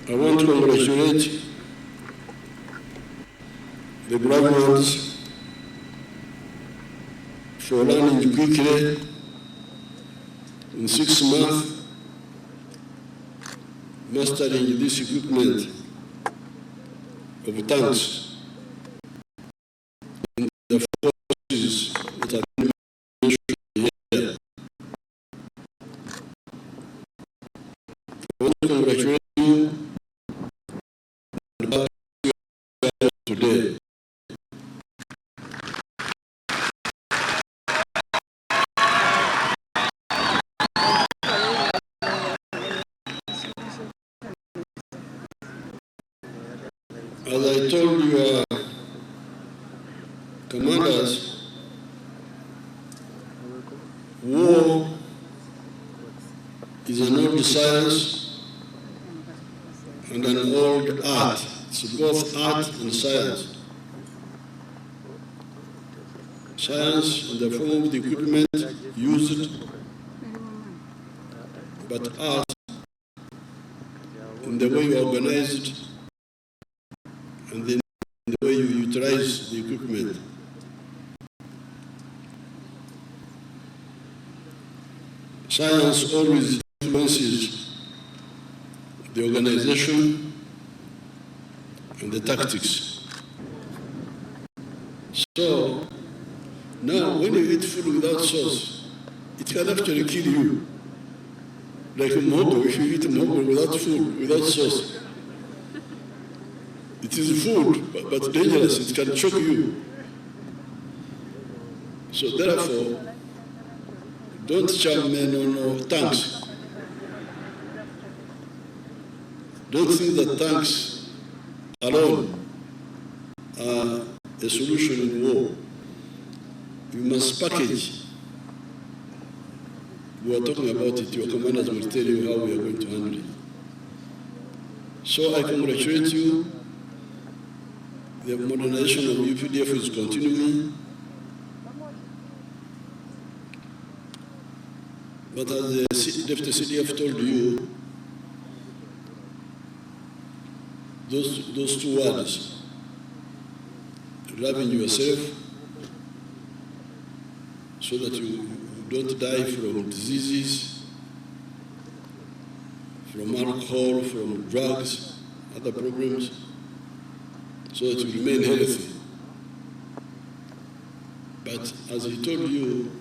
I want to congratulate the graduates for learning quickly in 6 months, mastering this equipment of tanks in the forces that have been mentioned here. I want to congratulate you about today. As I told your commanders, war is an old science and an old art. It's both art and science. Science in the form of the equipment used, but art in the way you organize it and then the way you utilize the equipment. Science always influences the organization and the tactics. So, now when you eat food without sauce, it can actually kill you. Like a mogo, if you eat a mogo without food, without sauce, it is food, but dangerous. It can choke you. So therefore, don't charm men on tanks. Don't think that tanks alone are a solution in war. You must package. We are talking about it. Your commanders will tell you how we are going to handle it. So I congratulate you. The modernization of UPDF is continuing. But as the Deputy CDF told you, those two words, loving yourself so that you don't die from diseases, from alcohol, from drugs, other problems, so that you remain healthy. But as he told you,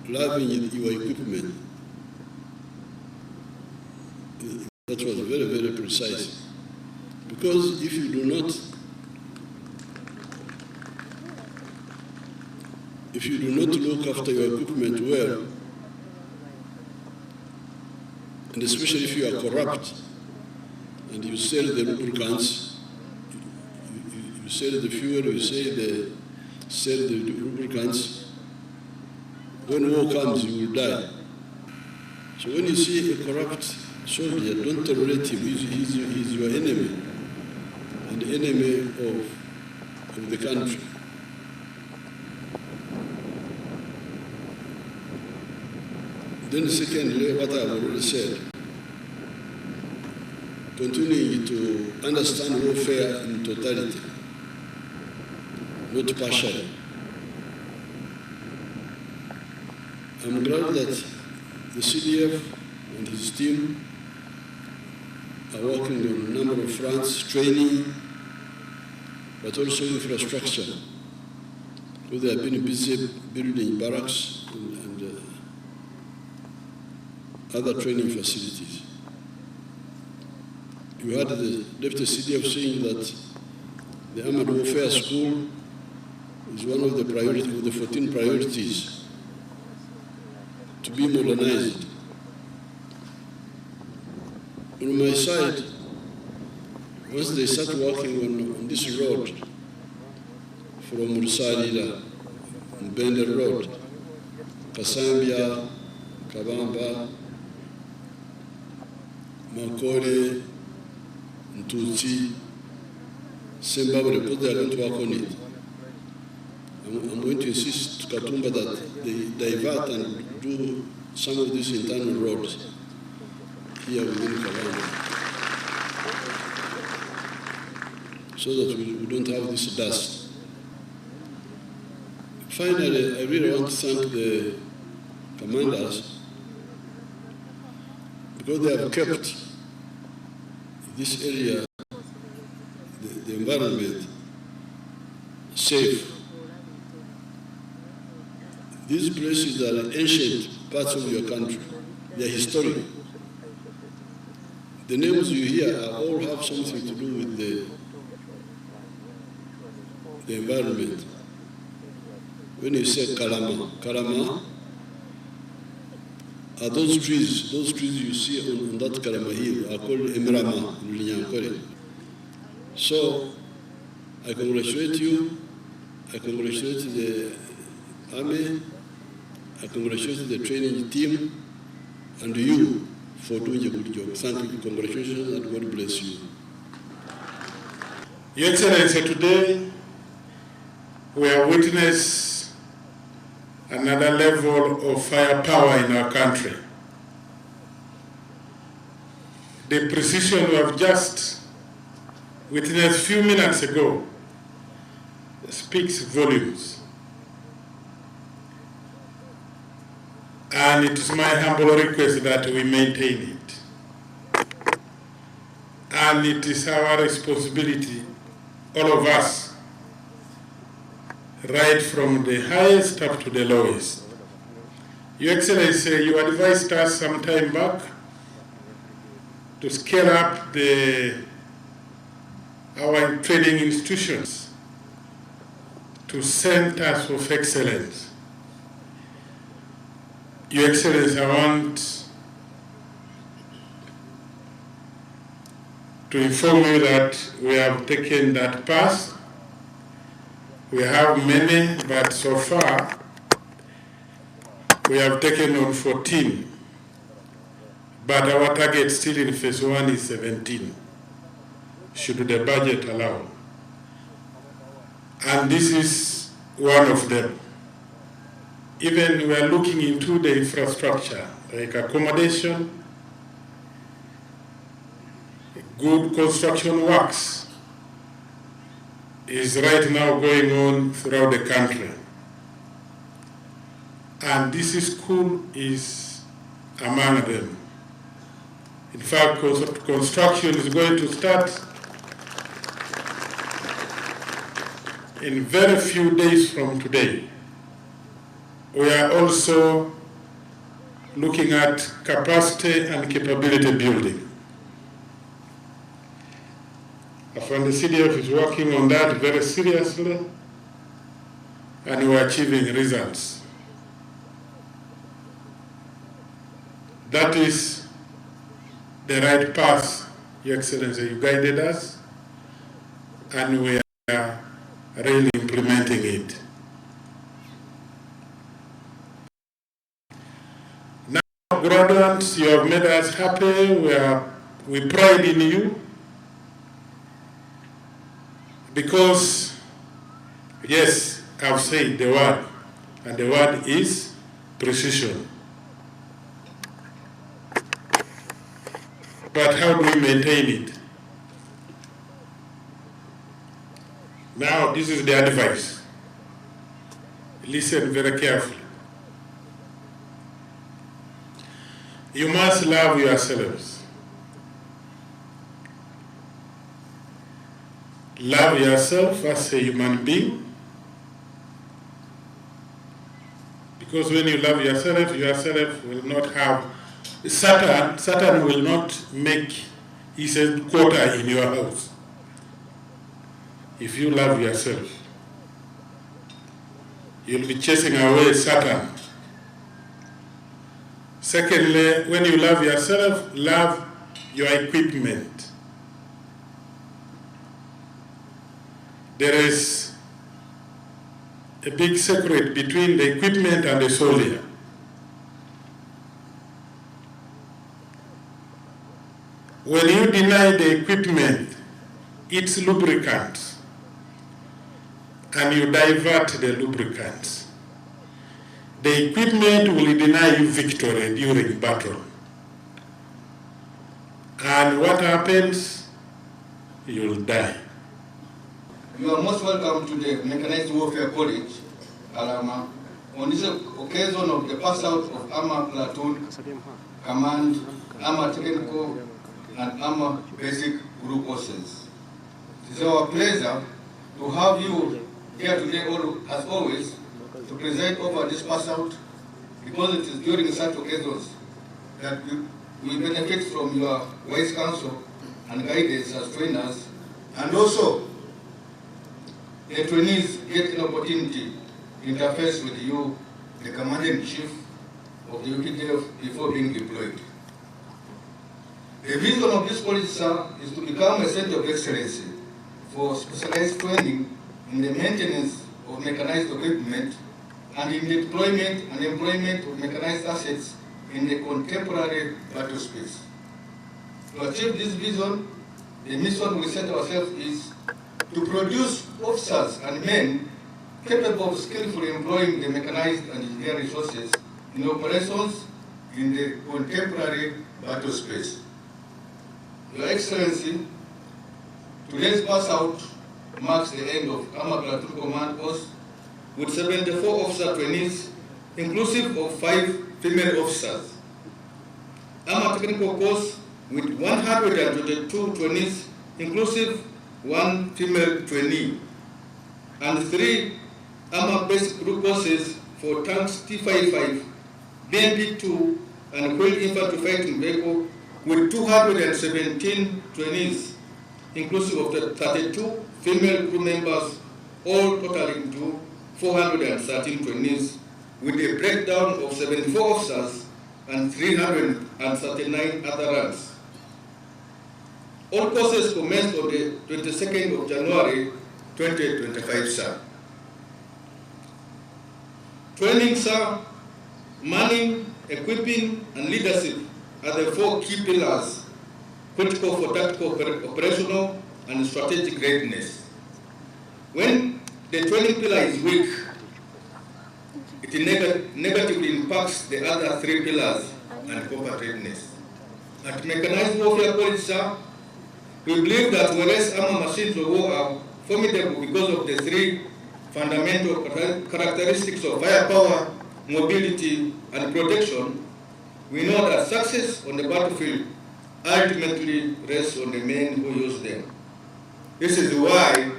loving your equipment, that was very, very precise. Because if you do not look after your equipment well, and especially if you are corrupt and you sell the lubricants, you sell the fuel, you sell the lubricants, when war comes, you will die. So when you see a corrupt soldier, don't tolerate him. He's your enemy, and the enemy of the country. Then secondly, what I've already said, continuing to understand warfare in totality, not partially. I'm glad that the CDF and his team are working on a number of fronts, training, but also infrastructure. So they have been busy building barracks and other training facilities. You heard the Deputy CDF saying that the Armored Warfare School is one of the 14 priorities to be modernized. On my side, once they start working on this road from Rusalila, Bender Road, Kasambia, Kabamba, Makore, Ntuti, Zimbabwe, because they are going to work on it. I'm going to insist to Katumba that they divert and do some of these internal roads here within Kabamba. so that we don't have this dust. Finally, I really want to thank the commanders because they have kept this area, the environment, safe. These places are ancient parts of your country. They are historic. The names you hear all have something to do with the environment. When you say Karama are those trees you see on that Karama hill are called Emirama in Linyankore. So I congratulate you, I congratulate the army, I congratulate the training team, and you for doing a good job. Thank you, congratulations, and God bless you. Your Excellency, today we have witnessed another level of firepower in our country. The precision we have just witnessed a few minutes ago speaks volumes. And it is my humble request that we maintain it. And it is our responsibility, all of us, right from the highest up to the lowest. Your Excellency, you advised us some time back to scale up our training institutions to centers of excellence. Your Excellency, I want to inform you that we have taken that path. We have many, but so far we have taken on 14. But our target still in phase 1 is 17, should the budget allow. And this is one of them. Even we are looking into the infrastructure, like accommodation, good construction works is right now going on throughout the country. And this school is among them. In fact, construction is going to start in very few days from today. We are also looking at capacity and capability building. The CDF is working on that very seriously, and we are achieving results. That is the right path, Your Excellency. You guided us, and we are really implementing it. Graduates, you have made us happy. We pride in you because, yes, I've said the word, and the word is precision. But how do we maintain it? Now, this is the advice. Listen very carefully. You must love yourselves. Love yourself as a human being. Because when you love yourself will not have... Satan will not make his headquarters in your house. If you love yourself, you'll be chasing away Satan. Secondly, when you love yourself, love your equipment. There is a big secret between the equipment and the soldier. When you deny the equipment its lubricants and you divert the lubricants, the equipment will deny you victory during battle. And what happens? You'll die. You are most welcome to the Mechanized Warfare College, Alama, on this occasion of the pass out of Armor Platoon, Command, Armor Technical, and Armor Basic Group courses. It is our pleasure to have you here today, as always, to preside over this pass out, because it is during such occasions that we benefit from your wise counsel and guidance as trainers, and also the trainees get an opportunity to interface with you, the Commander-in-Chief of the UPDF, before being deployed. The vision of this college, sir, is to become a center of excellence for specialized training in the maintenance of mechanized equipment and in the deployment and employment of mechanized assets in the contemporary battle space. To achieve this vision, the mission we set ourselves is to produce officers and men capable of skillfully employing the mechanized and engineering resources in operations in the contemporary battle space. Your Excellency, today's pass out marks the end of Armor Platoon Command course with 74 officer trainees, inclusive of 5 female officers. Armor Technical course with 122 trainees, inclusive 1 female trainee, and 3 Armor Basic Group courses for tanks T-55, BMP-2, and Wheeled Infantry Fighting Vehicle with 217 trainees, inclusive of the 32 female crew members, all totaling to 413 trainees, with a breakdown of 74 officers and 339 other ranks. All courses commenced on the 22nd of January 2025, sir. Training, sir, manning, equipping, and leadership are the 4 key pillars critical for tactical, operational, and strategic readiness. When the training pillar is weak, it negatively impacts the other 3 pillars and combat readiness. At Mechanized Warfare College, sir, we believe that whereas armor machines of war are formidable because of the 3 fundamental characteristics of firepower, mobility, and protection, we know that success on the battlefield ultimately rests on the men who use them. This is why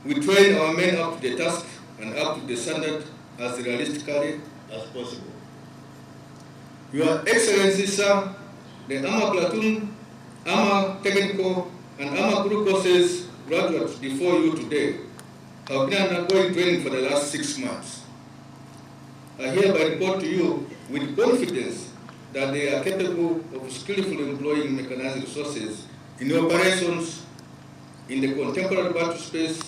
we train our men up to the task and up to the standard as realistically as possible. Your Excellency, sir, the Armor Platoon, Armor Technical, and Armor Group courses graduates before you today have been undergoing training for the last 6 months. I hereby report to you with confidence that they are capable of skillfully employing mechanized resources in operations in the contemporary battle space.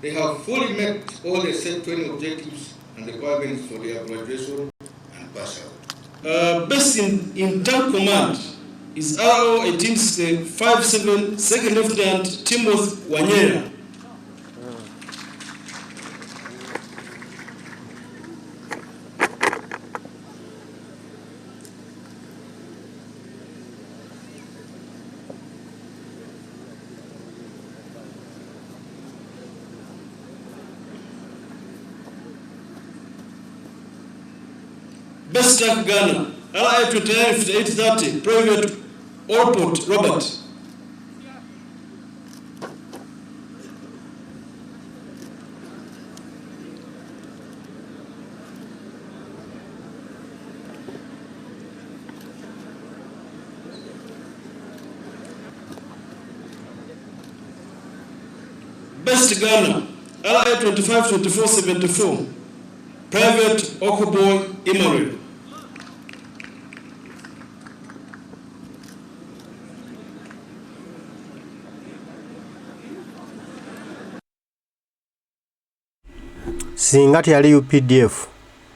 They have fully met all the set training objectives and requirements for their graduation and pass out. Based in Tank Command is RO 1857 Second Lieutenant Timothy Wanyera. Best Tank Gunner, RI 295830, Private Allport Robert. Best Gunner, RI 252474, Private Okoboy Imari. Singa teyali UPDF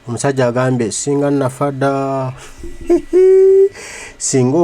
omusajja agambye singa nafada singa